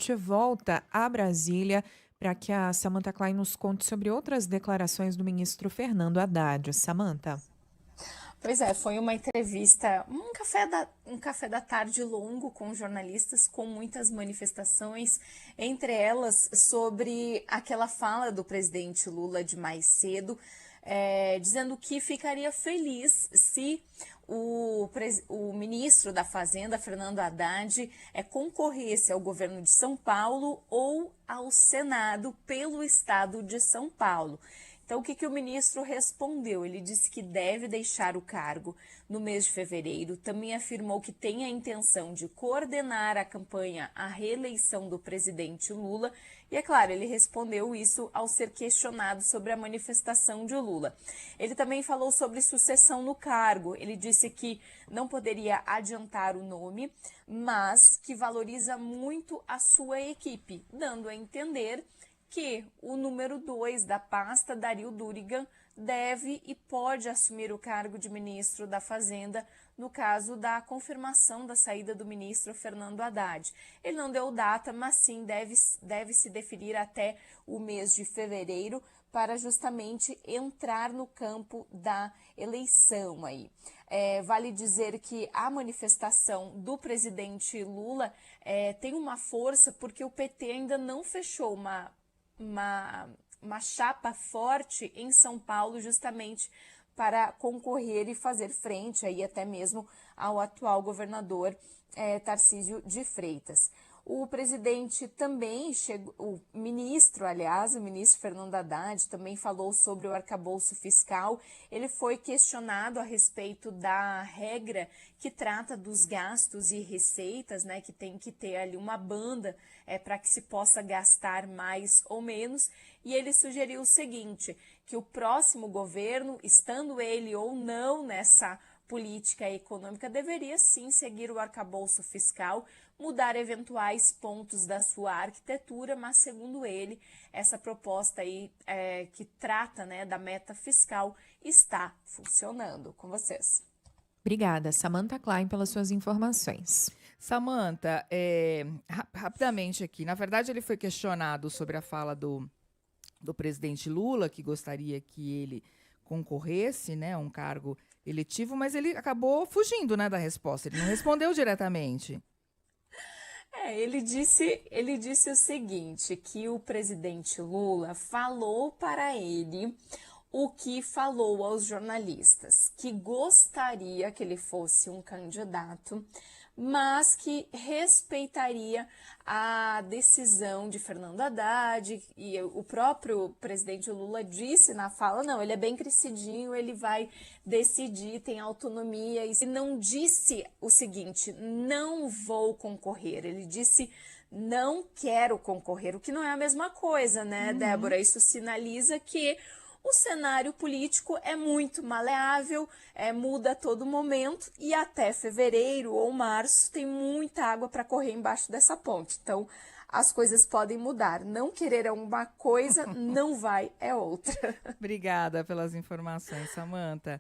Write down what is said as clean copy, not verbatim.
gente volta a Brasília para que a Samantha Klein nos conte sobre outras declarações do ministro Fernando Haddad. Samantha. Pois é, foi uma entrevista, um café da tarde longo com jornalistas, com muitas manifestações, entre elas sobre aquela fala do presidente Lula de mais cedo, dizendo que ficaria feliz se o ministro da Fazenda, Fernando Haddad, concorresse ao governo de São Paulo ou ao Senado pelo estado de São Paulo. Então, o que o ministro respondeu? Ele disse que deve deixar o cargo no mês de fevereiro. Também afirmou que tem a intenção de coordenar a campanha à reeleição do presidente Lula. E, é claro, ele respondeu isso ao ser questionado sobre a manifestação de Lula. Ele também falou sobre sucessão no cargo. Ele disse que não poderia adiantar o nome, mas que valoriza muito a sua equipe, dando a entender que o número 2 da pasta, Dario Durigan, deve e pode assumir o cargo de ministro da Fazenda no caso da confirmação da saída do ministro Fernando Haddad. Ele não deu data, mas sim deve se definir até o mês de fevereiro para justamente entrar no campo da eleição aí. Vale dizer que a manifestação do presidente Lula tem uma força porque o PT ainda não fechou uma chapa forte em São Paulo justamente para concorrer e fazer frente aí até mesmo ao atual governador Tarcísio de Freitas. O presidente também chegou, o ministro Fernando Haddad também falou sobre o arcabouço fiscal. Ele foi questionado a respeito da regra que trata dos gastos e receitas, né, que tem que ter ali uma banda para que se possa gastar mais ou menos. E ele sugeriu o seguinte, que o próximo governo, estando ele ou não nessa política econômica, deveria sim seguir o arcabouço fiscal, mudar eventuais pontos da sua arquitetura, mas segundo ele, essa proposta aí que trata, né, da meta fiscal está funcionando. Com vocês. Obrigada, Samantha Klein, pelas suas informações. Samantha, rapidamente aqui, na verdade ele foi questionado sobre a fala do presidente Lula, que gostaria que ele concorresse, né, a um cargo eletivo, mas ele acabou fugindo, né, da resposta, ele não respondeu diretamente. Ele disse o seguinte, que o presidente Lula falou para ele o que falou aos jornalistas, que gostaria que ele fosse um candidato, mas que respeitaria a decisão de Fernando Haddad, e o próprio presidente Lula disse na fala, não, ele é bem crescidinho, ele vai decidir, tem autonomia, e não disse o seguinte, não vou concorrer, ele disse não quero concorrer, o que não é a mesma coisa, né, Débora? Isso sinaliza que o cenário político é muito maleável, muda a todo momento e até fevereiro ou março tem muita água para correr embaixo dessa ponte. Então, as coisas podem mudar. Não querer é uma coisa, não vai é outra. Obrigada pelas informações, Samantha.